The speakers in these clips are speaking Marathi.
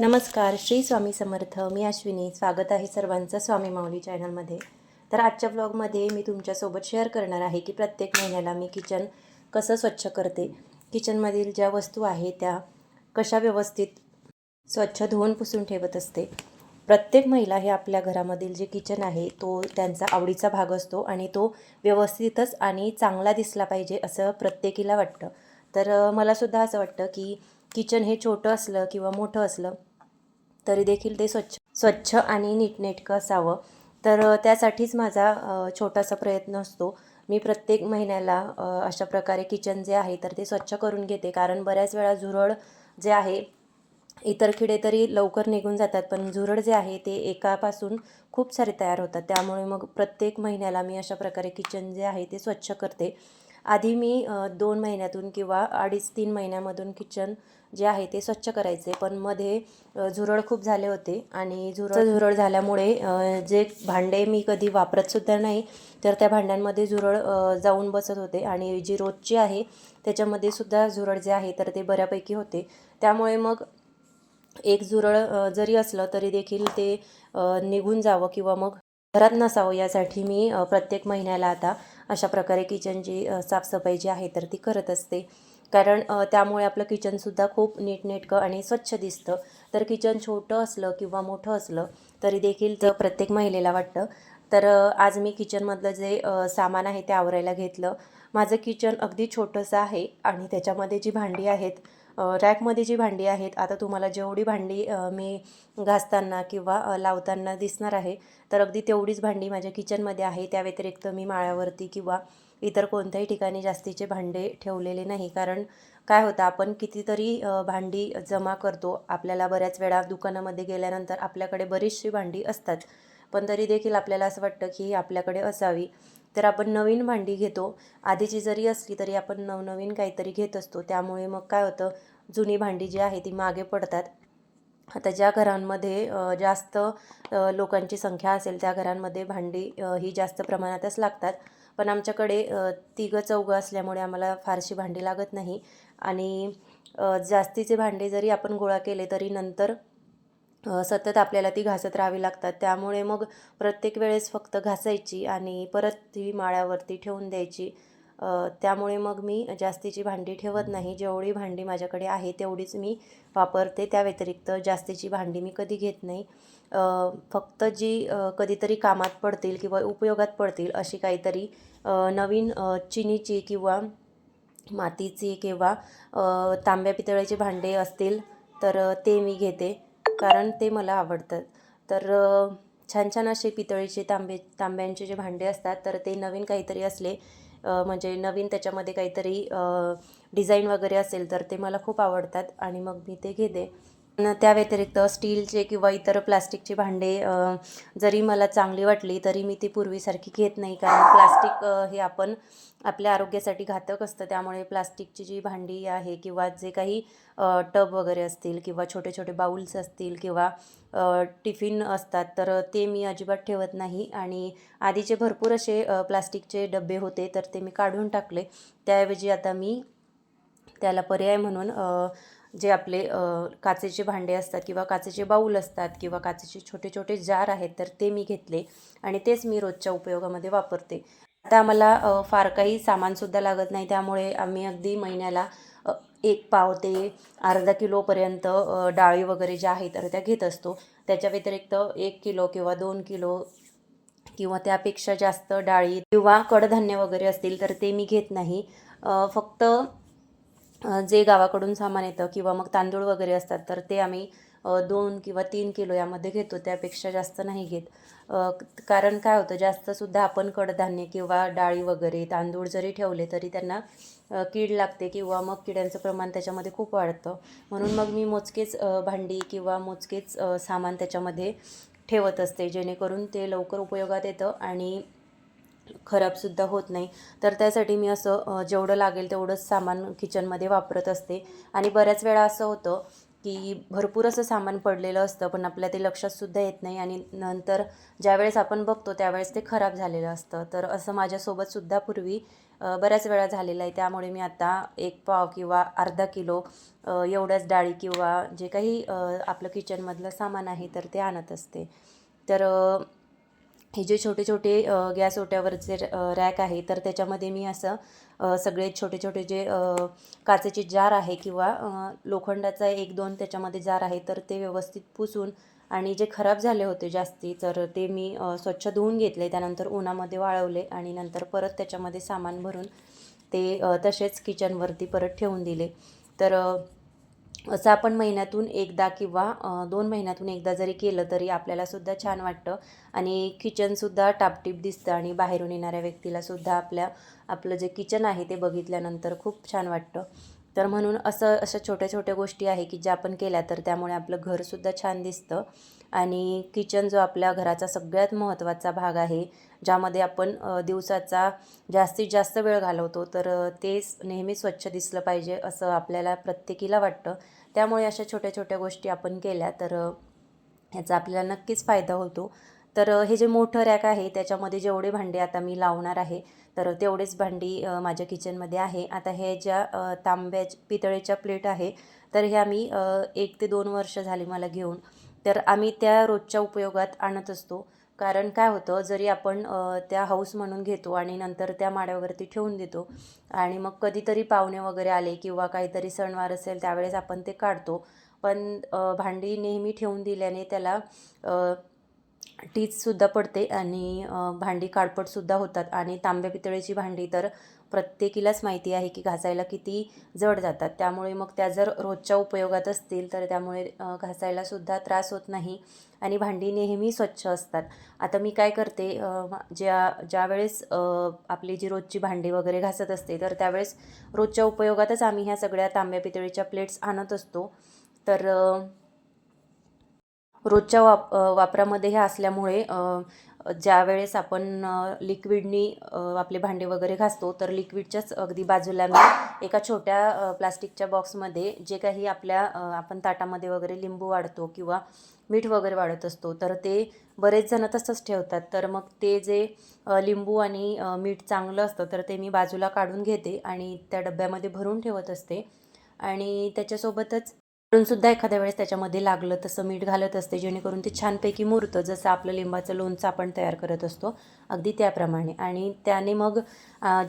नमस्कार, श्री स्वामी समर्थ. मी अश्विनी. स्वागत आहे सर्वांचं स्वामी माऊली चॅनलमध्ये. तर आजच्या ब्लॉगमध्ये मी तुमच्यासोबत शेअर करणार आहे की प्रत्येक महिन्याला मी किचन कसं स्वच्छ करते. किचनमधील ज्या वस्तू आहेत त्या कशा व्यवस्थित स्वच्छ धुवून पुसून ठेवत असते. प्रत्येक महिला हे आपल्या घरामधील जे किचन आहे तो त्यांचा आवडीचा भाग असतो आणि तो व्यवस्थितच आणि चांगला दिसला पाहिजे असं प्रत्येकीला वाटतं. तर मलासुद्धा असं वाटतं की किचन हे छोटं असलं किंवा मोठं असलं तरी देखील ते स्वच्छ आणि नीटनेटकं असावं. तर त्यासाठीच माझा छोटासा प्रयत्न असतो. मी प्रत्येक महिन्याला अशा प्रकारे किचन जे आहे तर ते स्वच्छ करून घेते. कारण बऱ्याच वेळा झुरळ जे आहे, इतर किडे तरी लवकर निघून जातात, पण झुरळ जे आहे ते एकापासून खूप सारे तयार होतात. त्यामुळे मग प्रत्येक महिन्याला मी अशा प्रकारे किचन जे आहे ते स्वच्छ करते. आधी मी 2 महिन्यातून किंवा 2.5-3 महिन्यामधून किचन जे आहे ते स्वच्छ करायचे. पण मध्ये झुरळ खूप झाले होते आणि झुरळ झाल्यामुळे जे भांडे मी कधी वापरतसुद्धा नाही, तर त्या भांड्यांमध्ये झुरळ जाऊन बसत होते आणि जी रोजची आहे त्याच्यामध्ये सुद्धा झुरळ जे आहे तर ते बऱ्यापैकी होते. त्यामुळे मग एक झुरळ जरी असलं तरी देखील ते निघून जावं किंवा मग घरात नसावं यासाठी मी प्रत्येक महिन्याला आता अशा प्रकारे किचनची साफसफाई जी आहे तर ती करत असते. कारण त्यामुळे आपलं किचनसुद्धा खूप नीटनेटकं आणि स्वच्छ दिसतं. तर किचन छोटं असलं किंवा मोठं असलं तरी देखील ते प्रत्येक महिलेला वाटतं. तर आज मी किचनमधलं जे सामान आहे ते आवरायला घेतलं. माझं किचन अगदी छोटंसं आहे आणि त्याच्यामध्ये जी भांडी आहेत, रॅकमध्ये जी भांडी आहेत, आता तुम्हाला जेवढी भांडी मी घासताना किंवा लावताना दिसणार आहे, तर अगदी तेवढीच भांडी माझ्या किचनमध्ये आहे. त्या व्यतिरिक्त मी माळ्यावरती किंवा इतर कोणत्याही ठिकाणी जास्तीचे भांडे ठेवलेले नाही. कारण काय होतं, आपण कितीतरी भांडी जमा करतो. आपल्याला बऱ्याच वेळा दुकानामध्ये गेल्यानंतर आपल्याकडे बरीचशी भांडी असतात, पण तरी देखील आपल्याला असं वाटतं की आपल्याकडे असावी. तर आपण नवीन भांडी घेतो. आधीची जरी असली तरी आपण नवनवीन काहीतरी घेत असतो. त्यामुळे मग काय होतं, जुनी भांडी जी आहे ती मागे पडतात. आता ज्या घरांमध्ये जास्त लोकांची संख्या असेल त्या घरांमध्ये भांडी ही जास्त प्रमाणातच लागतात. पण आमच्याकडे तिघं-चौघं असल्यामुळे आम्हाला फारशी भांडी लागत नाही आणि जास्तीचे भांडे जरी आपण गोळा केले तरी नंतर सतत आपल्याला ती घासत राहावी लागतात. त्यामुळे मग प्रत्येक वेळेस फक्त घासायची आणि परत ती माळ्यावरती ठेवून द्यायची. त्यामुळे मग मी जास्तीची भांडी ठेवत नाही. जेवढी भांडी माझ्याकडे आहे तेवढीच मी वापरते. त्या व्यतिरिक्त जास्तीची भांडी मी कधी घेत नाही. फक्त जी कधीतरी कामात पडतील किंवा उपयोगात पडतील अशी काहीतरी नवीन चिनीची किंवा मातीची किंवा तांब्या पितळेचे भांडे असतील तर ते मी घेते, कारण ते मला आवडतात. तर छान छान असे पितळेचे तांब्यांचे जे भांडे असतात तर ते नवीन काहीतरी असले, म्हणजे नवीन त्याच्यामध्ये काहीतरी डिझाईन वगैरे असेल तर ते मला खूप आवडतात आणि मग मी ते घेते. त्या व्यतिरिक्त स्टीलचे किंवा इतर प्लास्टिकची भांडे जरी मला चांगली वाटली तरी मी ती पूर्वीसारखी घेत नाही. कारण प्लास्टिक हे आपल्या आरोग्यासाठी घातक असतं. त्यामुळे प्लास्टिकची जी भांडी आहे किंवा जे काही टब वगैरे असतील किंवा छोटे छोटे बाउल्स असतील किंवा टिफिन असतात तर ते मी अजिबात ठेवत नाही. आणि आधीचे भरपूर असे प्लास्टिकचे डबे होते तर ते मी काढून टाकले. त्याऐवजी आता मी त्याला पर्याय म्हणून जे आपले काचेचे भांडे असतात किंवा काचेचे बाऊल असतात किंवा काचेचे छोटे छोटे जार आहेत तर ते मी घेतले आणि तेच मी रोजच्या उपयोगामध्ये वापरते. आता आम्हाला फार काही सामानसुद्धा लागत नाही. त्यामुळे आम्ही अगदी महिन्याला 1 पाव ते अर्धा किलोपर्यंत डाळी वगैरे ज्या आहेत तर त्या घेत असतो. त्याच्या व्यतिरिक्त 1 किलो किंवा 2 किलो किंवा त्यापेक्षा जास्त डाळी किंवा कडधान्य वगैरे असतील तर ते मी घेत नाही. फक्त जे गावाकडून सामान येतं किंवा मग तांदूळ वगैरे असतात तर ते आम्ही 2 किंवा 3 किलो यामध्ये घेतो. त्यापेक्षा जास्त नाही घेत. कारण काय होतं, जास्तसुद्धा आपण कडधान्य किंवा डाळी वगैरे तांदूळ जरी ठेवले तरी त्यांना कीड लागते किंवा मग किड्यांचं प्रमाण त्याच्यामध्ये खूप वाढतं. म्हणून मग मी मोजकेच भांडी किंवा मोजकेच सामान त्याच्यामध्ये ठेवत असते, जेणेकरून ते लवकर उपयोगात येतं आणि खराबसुद्धा होत नाही. तर त्यासाठी मी असं जेवढं लागेल तेवढंच सामान किचनमध्ये वापरत असते. आणि बऱ्याच वेळा असं होतं की भरपूर असं सामान पडलेलं असतं, पण आपल्या ते लक्षातसुद्धा येत नाही आणि नंतर ज्यावेळेस आपण बघतो त्यावेळेस ते खराब झालेलं असतं. तर असं माझ्यासोबतसुद्धा पूर्वी बऱ्याच वेळा झालेलं आहे. त्यामुळे मी आता 1 पाव किंवा अर्धा किलो एवढ्याच डाळी किंवा जे काही आपलं किचनमधलं सामान आहे तर ते आणत असते. तर हे जे छोटे छोटे गॅस ओट्यावरचे रॅक आहे तर त्याच्यामध्ये मी असं सगळे छोटे छोटे जे काचेचे जार आहे किंवा लोखंडाचा 1-2 त्याच्यामध्ये जार आहे तर ते व्यवस्थित पुसून आणि जे खराब झाले होते जास्ती तर ते मी स्वच्छ धुवून घेतले. त्यानंतर उन्हामध्ये वाळवले आणि नंतर परत त्याच्यामध्ये सामान भरून ते तसेच किचनवरती परत ठेवून दिले. तर असं आपण महिन्यातून एकदा किंवा 2 महिन्यातून एकदा जरी केलं तरी आपल्यालासुद्धा छान वाटतं आणि किचनसुद्धा टापटीप दिसतं आणि बाहेरून येणाऱ्या व्यक्तीलासुद्धा आपलं जे किचन आहे ते बघितल्यानंतर खूप छान वाटतं. तर म्हणून अशा छोट्या छोट्या गोष्टी आहे की ज्या आपण केल्या तर त्यामुळे आपलं घरसुद्धा छान दिसतं आणि किचन जो आपल्या घराचा सगळ्यात महत्त्वाचा भाग आहे, ज्यामध्ये आपण दिवसाचा जास्तीत जास्त वेळ घालवतो, तर तेच नेहमी स्वच्छ दिसलं पाहिजे असं आपल्याला प्रत्येकीला वाटतं. त्यामुळे अशा छोट्या छोट्या गोष्टी आपण केल्या तर ह्याचा आपल्याला नक्कीच फायदा होतो. तर हे जे मोठं रॅक आहे त्याच्यामध्ये जेवढे भांडे आता मी लावणार आहे तर तेवढेच भांडी माझ्या किचनमध्ये आहे. आता हे ज्या पितळेच्या प्लेट आहे तर ह्या मी 1 ते 2 वर्ष झाली मला घेऊन. तर आम्ही त्या रोजच्या उपयोगात आणत असतो. कारण काय होतं जरी आपण त्या हौस म्हणून घेतो आणि नंतर त्या माड्यावरती ठेवून देतो आणि मग कधीतरी पाहुणे वगैरे आले किंवा काहीतरी सणवार असेल त्यावेळेस आपण ते काढतो. पण भांडी नेहमी ठेवून दिल्याने त्याला टीचसुद्धा पडते आणि भांडी काळपटसुद्धा होतात आणि तांब्या पितळेची भांडी तर प्रत्येकीलाच माहिती आहे की घासायला किती जड जातात. त्यामुळे मग त्या जर रोजच्या उपयोगात असतील तर त्यामुळे घासायलासुद्धा त्रास होत नाही आणि भांडी नेहमी स्वच्छ असतात. आता मी काय करते ज्यावेळेस आपली जी रोजची भांडी वगैरे घासत असते तर त्यावेळेस रोजच्या उपयोगातच आम्ही ह्या सगळ्या तांब्या पितळीच्या प्लेट्स आणत असतो. तर रोजच्या वापरामध्ये हे असल्यामुळे ज्यावेळेस आपण लिक्विडनी आपले भांडे वगैरे घासतो तर लिक्विडच्याच अगदी बाजूला मी एका छोट्या प्लास्टिकच्या बॉक्समध्ये जे काही आपण ताटामध्ये वगैरे लिंबू वाढतो किंवा मीठ वगैरे वाढत असतो तर ते बरेच जण तसंच ठेवतात. तर मग ते जे लिंबू आणि मीठ चांगलं असतं तर ते मी बाजूला काढून घेते आणि त्या डब्यामध्ये भरून ठेवत असते आणि त्याच्यासोबतच सुद्धा एखाद्या वेळेस त्याच्यामध्ये लागलं तसं मीठ घालत असते जेणेकरून ते छानपैकी मुरतं. जसं आपलं लिंबाचं लोणचं आपण तयार करत असतो अगदी त्याप्रमाणे. आणि त्याने मग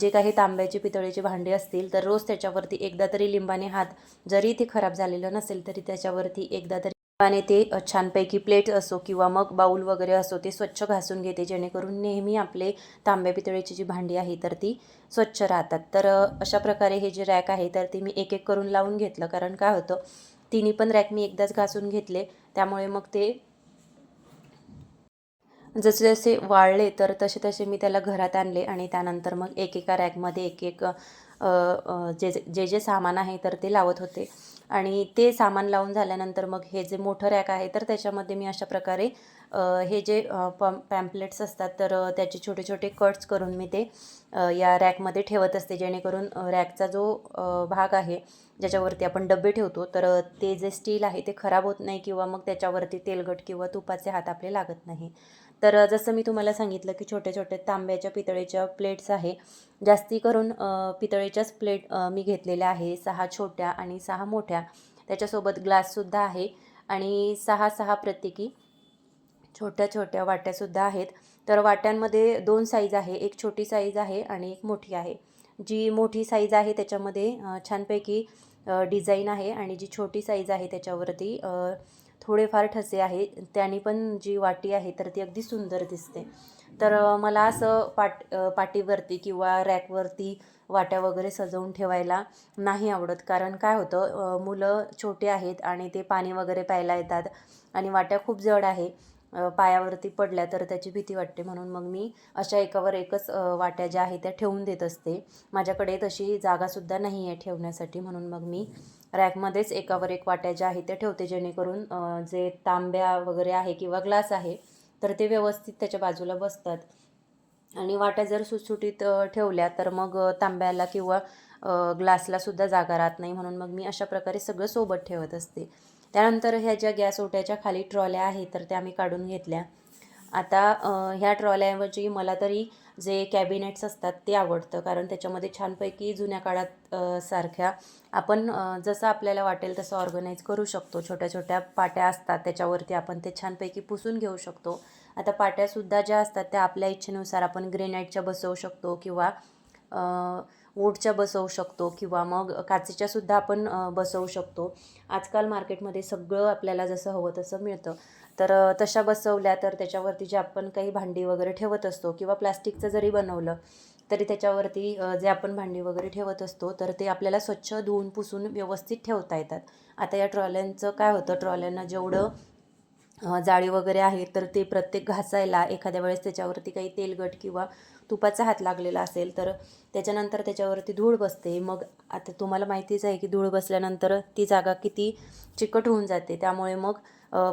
जे काही तांब्याची पितळेची भांडी असतील तर रोज त्याच्यावरती एकदा तरी लिंबाने हात, जरी ते खराब झालेलं नसेल तरी त्याच्यावरती एकदा तरी लिंबाने ते छानपैकी प्लेट असो किंवा मग बाऊल वगैरे असो ते स्वच्छ घासून घेते जेणेकरून नेहमी आपले तांब्या पितळेची जी भांडी आहे तर ती स्वच्छ राहतात. तर अशा प्रकारे हे जे रॅक आहे तर ते मी एक एक करून लावून घेतलं. कारण काय होतं तिन्ही पण रॅक मी एकदाच घासून घेतले त्यामुळे मग ते जसे जसे वाळले तर तसे तसे मी त्याला घरात आणले आणि त्यानंतर मग एकेका रॅकमध्ये एक एक जे जे सामान आहे तर ते लावत होते आणि ते सामान लावून झाल्यानंतर मग हे जे मोठं रॅक आहे तर त्याच्यामध्ये मी अशा प्रकारे हे जे पॅम्पलेट्स असतात तर त्याचे छोटे छोटे कट्स करून मी ते या रॅकमध्ये ठेवत असते जेणेकरून रॅकचा जो भाग आहे ज्याच्यावरती आपण डबे ठेवतो तर ते जे स्टील आहे ते खराब होत नाही किंवा मग त्याच्यावरती तेलकट किंवा तुपाचे हात आपले लागत नाही. तर जसं मी तुम्हाला सांगितलं की छोटे छोटे तांब्याच्या पितळेच्या प्लेट्स आहे. जास्ती करून पितळेच्याच प्लेट मी घेतलेल्या आहे. 6 छोट्या आणि 6 मोठ्या. त्याच्यासोबत ग्लाससुद्धा आहे आणि 6-6 प्रत्येकी छोट्या छोट्या वाट्यासुद्धा आहेत. तर वाट्यांमध्ये 2 साईज आहे. एक छोटी साईज आहे आणि एक मोठी आहे. जी मोठी साईज आहे त्याच्यामध्ये छानपैकी डिझाईन आहे आणि जी छोटी साईज आहे त्याच्यावरती थोडेफार ठसे आहे. त्याने पण जी वाटी आहे तर ती अगदी सुंदर दिसते. तर मला असं पाटीवरती किंवा रॅकवरती वाट्या वगैरे सजवून ठेवायला नाही आवडत. कारण काय होतं मुलं छोटे आहेत आणि ते पाणी वगैरे प्यायला येतात आणि वाट्या खूप जड आहे. पायावरती पडल्या तर त्याची भीती वाटते म्हणून मग मी अशा एकावर एकच वाट्या ज्या आहेत त्या ठेवून देत असते. माझ्याकडे तशी जागासुद्धा नाही आहे ठेवण्यासाठी म्हणून मग मी रॅकमध्येच एकावर एक वाट्या ज्या आहेत त्या ठेवते जेणेकरून जे तांब्या वगैरे आहे किंवा ग्लास आहे तर ते व्यवस्थित त्याच्या बाजूला बसतात आणि वाट्या जर सुटसुटीत ठेवल्या तर मग तांब्याला किंवा ग्लासला सुद्धा जागा राहत नाही म्हणून मग मी अशा प्रकारे सगळं सोबत ठेवत असते. त्यानंतर ह्या ज्या गॅस ओट्याच्या खाली ट्रॉल्या आहेत तर त्या मी काढून घेतल्या. आता ह्या ट्रॉल्याऐवजी मला तरी जे कॅबिनेट्स असतात ते आवडतं, कारण त्याच्यामध्ये छानपैकी जुन्या काळात सारख्या आपण जसं आपल्याला वाटेल तसं ऑर्गनाईज करू शकतो. छोट्या छोट्या पाट्या असतात त्याच्यावरती आपण ते छानपैकी पुसून घेऊ शकतो. आता पाट्यासुद्धा ज्या असतात त्या आपल्या इच्छेनुसार आपण ग्रेनाईटच्या बसवू शकतो किंवा वूडच्या बसवू शकतो किंवा मग काचेच्यासुद्धा आपण बसवू शकतो. आजकाल मार्केटमध्ये सगळं आपल्याला जसं हवं तसं मिळतं. तर तशा बसवल्या तर त्याच्यावरती जे आपण काही भांडी वगैरे ठेवत असतो किंवा प्लास्टिकचं जरी बनवलं तरी त्याच्यावरती जे आपण भांडी वगैरे ठेवत असतो तर ते आपल्याला स्वच्छ धुवून पुसून व्यवस्थित ठेवता येतात. आता या ट्रॉल्यांचं काय होतं, ट्रॉल्यांना जेवढं जाळी वगैरे आहे तर ते प्रत्येक घासायला एखाद्या वेळेस त्याच्यावरती काही तेलकट किंवा तुपाचा हात लागलेला असेल तर त्याच्यानंतर त्याच्यावरती धूळ बसते. मग आता तुम्हाला माहितीच आहे की धूळ बसल्यानंतर ती जागा किती चिकट होऊन जाते. त्यामुळे मग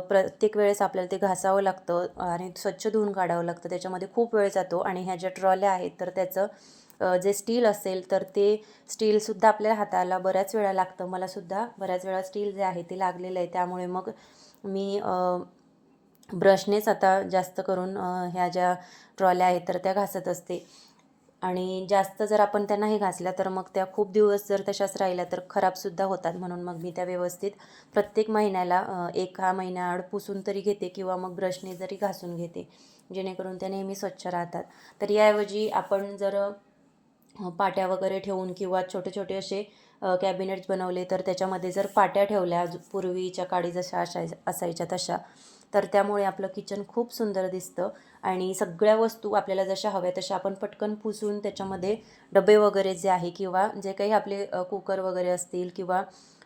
प्रत्येक वेळेस आपल्याला ते घासावं लागतं आणि स्वच्छ धुवून काढावं लागतं. त्याच्यामध्ये खूप वेळ जातो. आणि ह्या ज्या ट्रॉल्या आहेत तर त्याचं जे स्टील असेल तर ते स्टीलसुद्धा आपल्या हाताला बऱ्याच वेळा लागतं. मलासुद्धा बऱ्याच वेळा स्टील जे आहे ते लागलेलं आहे. त्यामुळे मग मी ब्रशनेच आता जास्त करून ह्या ज्या ट्रॉल्या आहेत तर त्या घासत असते. आणि जास्त जर आपण त्या नाही घासल्या तर मग त्या खूप दिवस जर तशाच राहिल्या तर खराबसुद्धा होतात. म्हणून मग मी त्या व्यवस्थित प्रत्येक महिन्याला एका महिन्याआड पुसून तरी घेते किंवा मग ब्रशने जरी घासून घेते, जेणेकरून त्या नेहमी स्वच्छ राहतात. तर याऐवजी आपण जर पाट्या वगैरे ठेवून किंवा छोटे छोटे असे कॅबिनेट्स बनवले तर त्याच्यामध्ये जर पाट्या ठेवल्या पूर्वीच्या काळी जशा असायच्या तशा, तर त्यामुळे आपलं किचन खूप सुंदर दिसतं. आणि सगळ्या वस्तू आपल्याला जशा हव्या तशा आपण पटकन पुसून त्याच्यामध्ये डबे वगैरे जे आहे किंवा जे काही आपले कुकर वगैरे असतील किंवा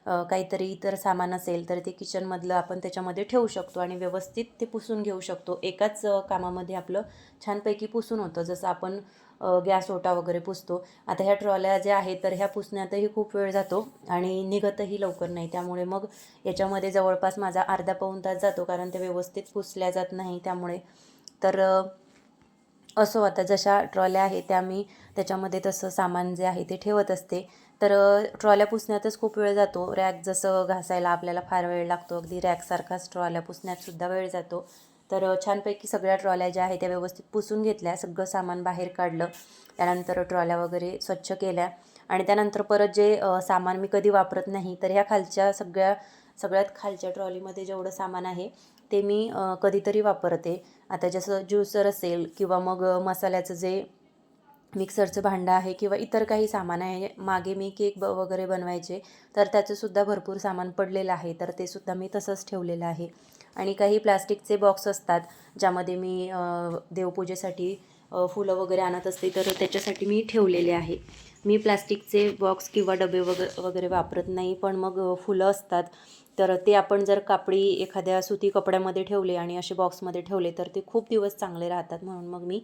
काहीतरी इतर सामान असेल तर ते किचनमधलं आपण त्याच्यामध्ये ठेवू शकतो आणि व्यवस्थित ते पुसून घेऊ शकतो. एकाच कामामध्ये आपलं छानपैकी पुसून होतं. जसं आपण गॅस ओटा वगैरे पुसतो. आता ह्या ट्रॉल्या ज्या आहेत तर ह्या पुसण्यातही खूप वेळ जातो आणि निघतही लवकर नाही. त्यामुळे मग याच्यामध्ये जवळपास माझा अर्धा पाऊण तास जातो, कारण ते व्यवस्थित पुसल्या जात नाही त्यामुळे. तर असो, आता जशा ट्रॉल्या आहेत त्या मी त्याच्यामध्ये तसं सामान जे आहे ते ठेवत असते. तर ट्रॉल्या पुसण्यातच खूप वेळ जातो. रॅक जसं घासायला आपल्याला फार वेळ लागतो, अगदी रॅकसारखाच ट्रॉल्या पुसण्यातसुद्धा वेळ जातो. तर छानपैकी सगळ्या ट्रॉल्या ज्या आहेत त्या व्यवस्थित पुसून घेतल्या, सगळं सामान बाहेर काढलं, त्यानंतर ट्रॉल्या वगैरे स्वच्छ केल्या. आणि त्यानंतर परत जे सामान मी कधी वापरत नाही तर ह्या खालच्या सगळ्यात खालच्या ट्रॉलीमध्ये जेवढं सामान आहे ते मी कधीतरी वापरते. आता जसं ज्युसर असेल किंवा मग मसाल्याचं जे मिक्सरचं भांडं आहे किंवा इतर काही सामान आहे. मागे मी केक वगैरे बनवायचे तर त्याचंसुद्धा भरपूर सामान पडलेलं आहे, तर ते सुद्धा मी तसंच ठेवलेलं आहे. आणि काही प्लास्टिकचे बॉक्स असतात ज्यामध्ये मी देवपूजेसाठी फुलं वगैरे आणत असते तर त्याच्यासाठी मी ठेवलेले आहे. मी प्लास्टिकचे बॉक्स किंवा डबे वगैरे वापरत नाही, पण मग फुलं असतात तर ते आपण जर कापडी एखाद्या सुती कपड्यामध्ये ठेवले आणि असे बॉक्समध्ये ठेवले तर ते खूप दिवस चांगले राहतात. म्हणून मग मी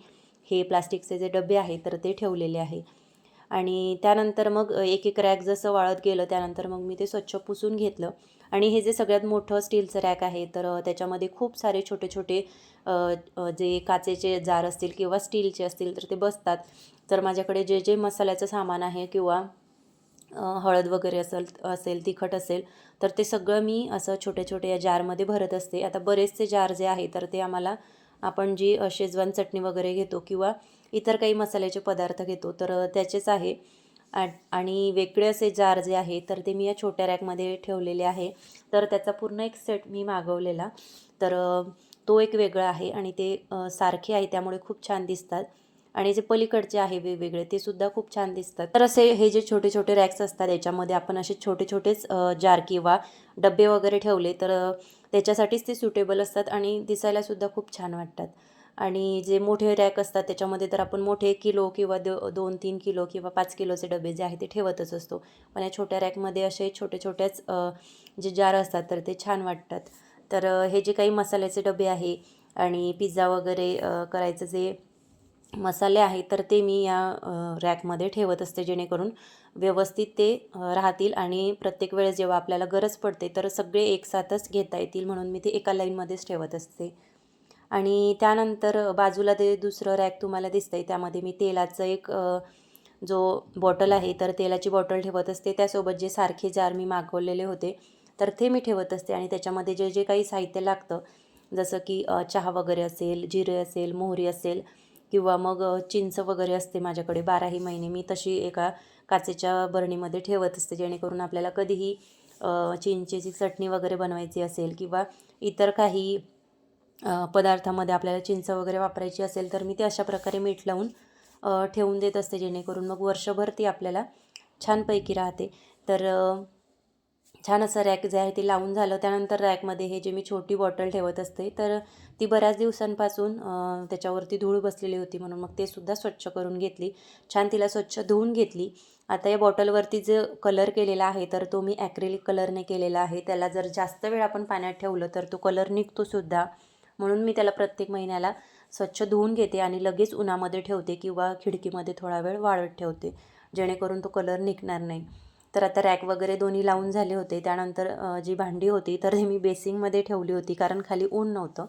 हे प्लास्टिकचे जे डबे आहेत तर ते ठेवलेले आहे. आणि त्यानंतर मग एक एक रॅक जसं वाळत गेलं त्यानंतर मग मी ते स्वच्छ पुसून घेतलं. आणि हे जे सगळ्यात मोठं स्टीलचं रॅक आहे तर त्याच्यामध्ये खूप सारे छोटे छोटे जे काचेचे जार असतील किंवा स्टीलचे असतील तर ते बसतात. तर माझ्याकडे जे जे मसाल्याचं सामान आहे किंवा हळद वगैरे असेल तिखट असेल तर ते सगळं मी असं छोटे छोटे या जारमध्ये भरत असते. आता बरेचसे जार जे आहे तर ते आपण जी शेजवान चटणी वगैरे घेतो किंवा इतर काही मसाल्याचे पदार्थ घेतो तर त्याचेच आहे. आणि वेगळे असे जार जे आहे तर ते मी या छोट्या रॅकमध्ये ठेवलेले आहे. तर त्याचा पूर्ण एक सेट मी मागवलेला, तर तो एक वेगळा आहे आणि ते सारखे आहे त्यामुळे खूप छान दिसतात. आणि जे पलीकडचे आहे वेगवेगळे ते सुद्धा खूप छान दिसतात. तर असे हे जे छोटे छोटे रॅक्स असतात याच्यामध्ये आपण असे छोटे छोटेच जार किंवा डबे वगैरे ठेवले तर त्याच्यासाठीच ते सुटेबल असतात आणि दिसायलासुद्धा खूप छान वाटतात. आणि जे मोठे रॅक असतात त्याच्यामध्ये तर आपण मोठे किलो किंवा 2-3 किलो किंवा 5 किलोचे डबे जे आहे ते ठेवतच असतो. पण या छोट्या रॅकमध्ये असे छोट्याच जे जार असतात तर ते छान वाटतात. तर हे जे काही मसाल्याचे डबे आहे आणि पिझ्झा वगैरे करायचं जे मसाले आहेत तर ते मी या रॅकमध्ये ठेवत असते, जेणेकरून व्यवस्थित ते राहतील आणि प्रत्येक वेळेस जेव्हा आपल्याला गरज पडते तर सगळे एकसाथच घेता येतील, म्हणून मी ते एका लाईनमध्येच ठेवत असते. आणि त्यानंतर बाजूला ते दुसरं रॅक तुम्हाला दिसतंय त्यामध्ये मी तेलाचं एक जो बॉटल आहे तर तेलाची बॉटल ठेवत असते. त्यासोबत जे सारखे जार मी मागवलेले होते तर ते मी ठेवत असते. आणि त्याच्यामध्ये जे जे काही साहित्य लागतं, जसं की चहा वगैरे असेल, जिरे असेल, मोहरी असेल, किंवा मग चिंच वगैरे असते माझ्याकडे 12ही महिने. मी तशी एका काचेच्या बरणीमध्ये ठेवत असते, जेणेकरून आपल्याला कधीही चिंचेची चटणी वगैरे बनवायची असेल किंवा इतर काही पदार्थामध्ये आपल्याला चिंच वगैरे वापरायची असेल, तर मी ते अशा प्रकारे मीठ लावून ठेवून देत असते, जेणेकरून मग वर्षभर ती आपल्याला छानपैकी राहते. तर छान असं रॅक जे आहे ते लावून झालं. त्यानंतर रॅकमध्ये हे जे मी छोटी बॉटल ठेवत असते, तर ती बऱ्याच दिवसांपासून त्याच्यावरती धूळ बसलेली होती, म्हणून मग ते सुद्धा स्वच्छ करून घेतली. छान तिला स्वच्छ धुवून घेतली. आता या बॉटलवरती जो कलर केलेला आहे, तर तो मी ॲक्रेलिक कलरने केलेला आहे. त्याला जर जास्त वेळ आपण पाण्यात ठेवलं तर तो कलर निघतो सुद्धा, म्हणून मी त्याला प्रत्येक महिन्याला स्वच्छ धुवून घेते आणि लगेच उन्हामध्ये ठेवते किंवा खिडकीमध्ये थोडा वेळ वाळत ठेवते, जेणेकरून तो कलर निघणार नाही. तर आता रॅक वगैरे दोन्ही लावून झाले होते. त्यानंतर जी भांडी होती तर ती मी बेसिंगमध्ये ठेवली होती, कारण खाली ऊन नव्हतं,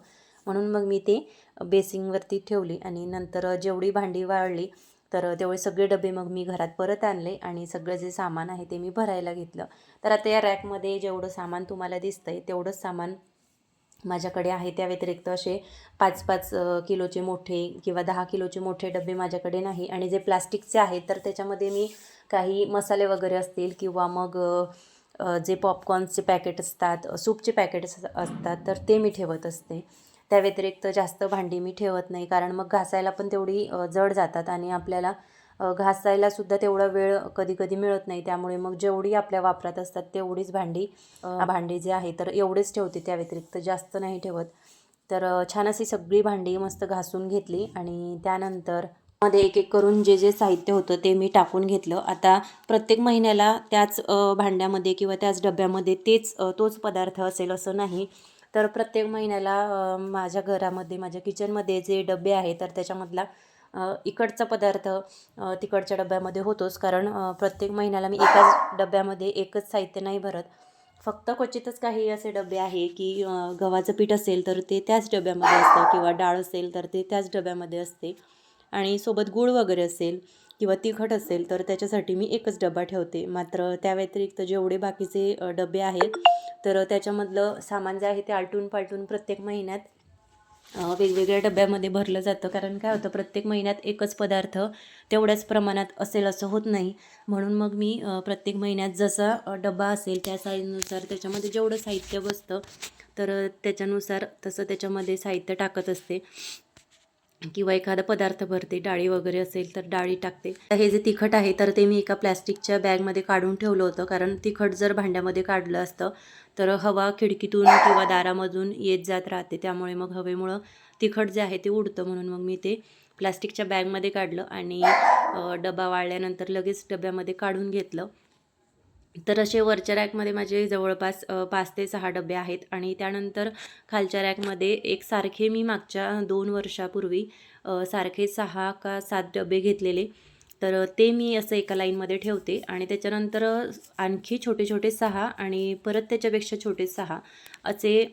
म्हणून मग मी ते बेसिंगवरती ठेवली. आणि नंतर जेवढी भांडी वाळली तर तेवढे सगळे डबे मग मी घरात परत आणले आणि सगळं जे सामान आहे ते मी भरायला घेतलं. तर आता या रॅकमध्ये जेवढं सामान तुम्हाला दिसतंय तेवढंच सामान माझ्याकडे आहे. त्या व्यतिरिक्त असे 5-5 किलोचे मोठे किंवा 10 किलोचे मोठे डबे माझ्याकडे नाही. आणि जे प्लास्टिकचे आहेत तर त्याच्यामध्ये मी काही मसाले वगैरे असतील किंवा मग जे पॉपकॉर्नचे पॅकेट असतात, सूपचे पॅकेट्स असतात, तर ते मी ठेवत असते. त्या व्यतिरिक्त जास्त भांडी मी ठेवत नाही, कारण मग घासायला पण तेवढी जड जातात आणि आपल्याला घासायलासुद्धा तेवढा वेळ कधी कधी मिळत नाही. त्यामुळे मग जेवढी आपल्या वापरात असतात तेवढीच भांडी जे आहे तर एवढेच ठेवते, त्या व्यतिरिक्त जास्त नाही ठेवत. तर छान अशी सगळी भांडी मस्त घासून घेतली आणि त्यानंतर मध्ये एक एक करून जे जे साहित्य होतं ते मी टाकून घेतलं. आता प्रत्येक महिन्याला त्याच भांड्यामध्ये किंवा त्याच डब्यामध्ये तोच पदार्थ असेल असं नाही. तर प्रत्येक महिन्याला माझ्या घरामध्ये, माझ्या किचनमध्ये जे डबे आहे तर त्याच्यामधला इकडचा पदार्थ तिकडच्या डब्यामध्ये होतोच, कारण प्रत्येक महिन्याला मी एकाच डब्यामध्ये एकच साहित्य नाही भरत. फक्त क्वचितच काही असे डबे आहे की गव्हाचं पीठ असेल तर ते त्याच डब्यामध्ये असतं, किंवा डाळ असेल तर ते त्याच डब्यामध्ये असते, आणि सोबत गूळ वगैरे असेल किंवा तिखट असेल तर त्याच्यासाठी मी एकच डबा ठेवते. मात्र त्या व्यतिरिक्त जेवढे बाकीचे डबे आहेत तर त्याच्यामधलं सामान जे आहे ते आलटून पालटून प्रत्येक महिन्यात वेगवेगळ्या डब्यामध्ये भरलं जातं. कारण काय होतं, प्रत्येक महिन्यात एकच पदार्थ तेवढ्याच प्रमाणात असेल असं होत नाही. म्हणून मग मी प्रत्येक महिन्यात जसा डबा असेल त्या साईजनुसार त्याच्यामध्ये जेवढं साहित्य बसतं तर त्याच्यानुसार तसं त्याच्यामध्ये साहित्य टाकत असते, किंवा एखादा पदार्थ भरते. डाळी वगैरे असेल तर डाळी टाकते. हे जे तिखट आहे तर ते मी एका प्लॅस्टिकच्या बॅगमध्ये काढून ठेवलं होतं, कारण तिखट जर भांड्यामध्ये काढलं असतं तर हवा खिडकीतून किंवा दारामधून येत जात राहते, त्यामुळे मग हवेमुळं तिखट जे आहे ते उडतं. म्हणून मग मी ते प्लॅस्टिकच्या बॅगमध्ये काढलं आणि डबा वाळल्यानंतर लगेच डब्यामध्ये काढून घेतलं. तर असे वरच्या रॅकमध्ये माझे जवळपास 5 ते 6 डबे आहेत. आणि त्यानंतर खालच्या रॅकमध्ये एकसारखे मी मागच्या 2 वर्षापूर्वी सारखे 6 का 7 डबे घेतलेले, तर ते मी असं एका लाईनमध्ये ठेवते. आणि त्याच्यानंतर आणखी छोटे छोटे 6 आणि परत त्याच्यापेक्षा छोटे 6 असे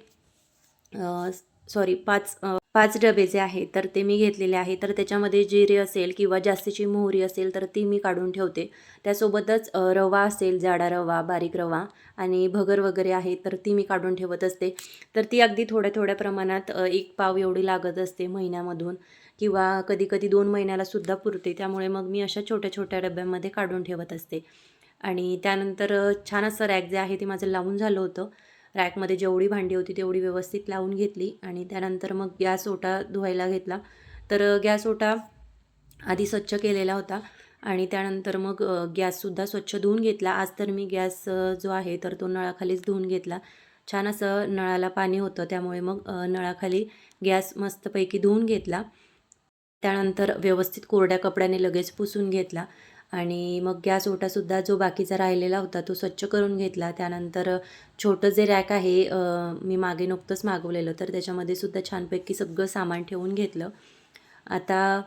5 डबे जे आहे तर ते मी घेतलेले आहे. तर त्याच्यामध्ये जिरे असेल किंवा जास्तीची मोहरी असेल तर ती मी काढून ठेवते. त्यासोबतच रवा असेल, जाडा रवा, बारीक रवा आणि भगर वगैरे आहे तर ती मी काढून ठेवत असते. तर ती अगदी थोड्या थोड्या प्रमाणात 1 पाव एवढी लागत असते महिन्यामधून, किंवा कधी कधी 2 महिन्याला सुद्धा पुरते. त्यामुळे मग मी अशा छोट्या छोट्या डब्यामध्ये काढून ठेवत असते. आणि त्यानंतर छान असं रॅक जे आहे ते माझं लावून झालं होतं. रॅकमध्ये जेवढी भांडी होती तेवढी व्यवस्थित लावून घेतली. आणि त्यानंतर मग गॅस ओटा धुवायला घेतला. तर गॅस ओटा आधी स्वच्छ केलेला होता आणि त्यानंतर मग गॅससुद्धा स्वच्छ धुवून घेतला. आज तर मी गॅस जो आहे तर तो नळाखालीच धुवून घेतला. छान असं नळाला पाणी होतं, त्यामुळे मग नळाखाली गॅस मस्तपैकी धुवून घेतला. त्यानंतर व्यवस्थित कोरड्या कपड्याने लगेच पुसून घेतला. आणि मग गॅस ओटासुद्धा जो बाकीचा राहिलेला होता तो स्वच्छ करून घेतला. त्यानंतर छोटं जे रॅक आहे मी मागे नुकतंच मागवलेलं, तर त्याच्यामध्ये सुद्धा छानपैकी सगळं सामान ठेवून घेतलं. आता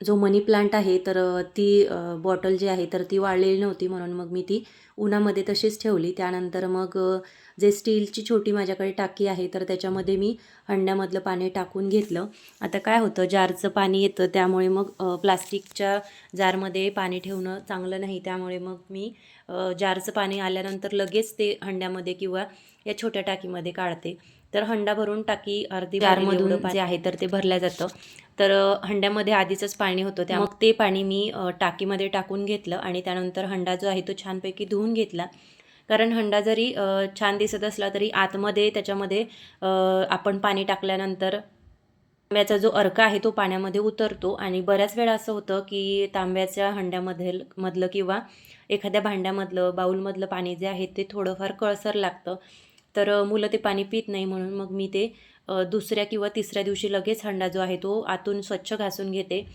जो मनी प्लांट आहे तर ती बॉटल जी आहे तर ती वाळलेली नव्हती, म्हणून मग मी ती उन्हामध्ये तशीच ठेवली. त्यानंतर मग जे स्टीलची छोटी माझ्याकडे टाकी आहे तर त्याच्यामध्ये मी हंड्यामधलं पाणी टाकून घेतलं. आता काय होतं, जारचं पाणी येतं त्यामुळे मग प्लास्टिकच्या जारमध्ये पाणी ठेवणं चांगलं नाही. त्यामुळे मग मी जारचं पाणी आल्यानंतर लगेच ते हंड्यामध्ये किंवा या छोट्या टाकीमध्ये काढते. तर हंडा भरून टाकी अर्धी जारमधून जे आहे तर ते भरलं जातं. तर हंड्यामध्ये आधीचंच पाणी होतं, मग ते पाणी मी टाकीमध्ये टाकून घेतलं आणि त्यानंतर हंडा जो आहे तो छानपैकी धुवून घेतला. कारण हंडा जरी छान दिसत असला तरी आतमध्ये त्याच्यामध्ये आपण पाणी टाकल्यानंतर तांब्याचा जो अर्क आहे तो पाण्यामध्ये उतरतो आणि बऱ्याच वेळा असं होतं की तांब्याच्या मधलं किंवा एखाद्या भांड्यामधलं बाऊलमधलं पाणी जे आहे ते थोडंफार कळसर लागतं. तर मुलं ते पाणी पित नाही, म्हणून मग मी ते दुसऱ्या किंवा तिसऱ्या दिवशी लगेच हंडा जो आहे तो आतून स्वच्छ घासून घेते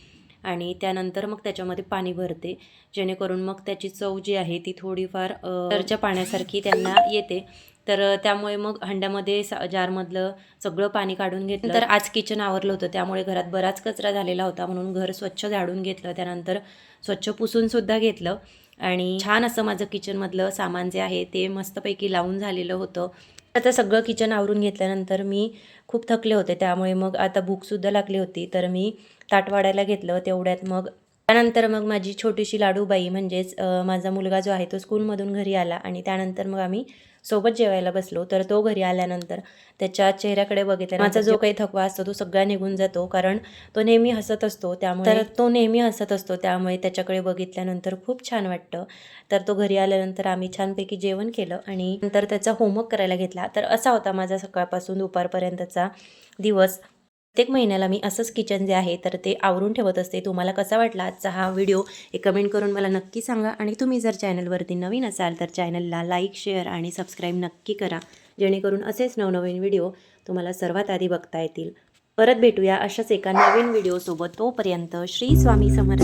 आणि त्यानंतर मग त्याच्यामध्ये पाणी भरते, जेणेकरून मग त्याची चव जी आहे ती थोडीफार तरच्या पाण्यासारखी त्यांना येते. तर त्यामुळे मग हंड्यामध्ये जारमधलं सगळं पाणी काढून घेतलं. तर आज किचन आवरलं होतं त्यामुळे घरात बराच कचरा झालेला होता, म्हणून घर स्वच्छ झाडून घेतलं. त्यानंतर स्वच्छ पुसूनसुद्धा घेतलं आणि छान असं माझं किचनमधलं सामान जे आहे ते मस्तपैकी लावून झालेलं होतं. आता सगळं किचन आवरून घेतल्यानंतर मी खूप थकले होते, त्यामुळे मग आता भूकसुद्धा लागली होती. तर मी ताट वाढायला घेतलं. तेवढ्यात मग त्यानंतर मग माझी छोटीशी लाडूबाई म्हणजेच माझा मुलगा जो आहे तो स्कूलमधून घरी आला आणि त्यानंतर मग आम्ही सोबत जेवायला बसलो. तर तो घरी आल्यानंतर त्याच्या चेहऱ्याकडे बघितलं, माझा जो काही थकवा असतो तो सगळा निघून जातो, कारण तो नेहमी हसत असतो. त्यामुळे त्याच्याकडे बघितल्यानंतर खूप छान वाटतं. तर तो घरी आल्यानंतर आम्ही छानपैकी जेवण केलं आणि नंतर त्याचा होमवर्क करायला घेतला. तर असा होता माझा सकाळपासून दुपारपर्यंतचा दिवस. प्रत्येक महिन्याला मी असंच किचन जे आहे तर ते आवरून ठेवत असते. तुम्हाला कसा वाटला आजचा हा व्हिडिओ हे कमेंट करून मला नक्की सांगा आणि तुम्ही जर चॅनलवरती नवीन असाल तर चॅनलला लाईक, शेअर आणि सबस्क्राईब नक्की करा, जेणेकरून असेच नवनवीन व्हिडिओ तुम्हाला सर्वात आधी बघता येतील. परत भेटूया अशाच एका नवीन व्हिडिओसोबत. तोपर्यंत श्री स्वामी समर्थ.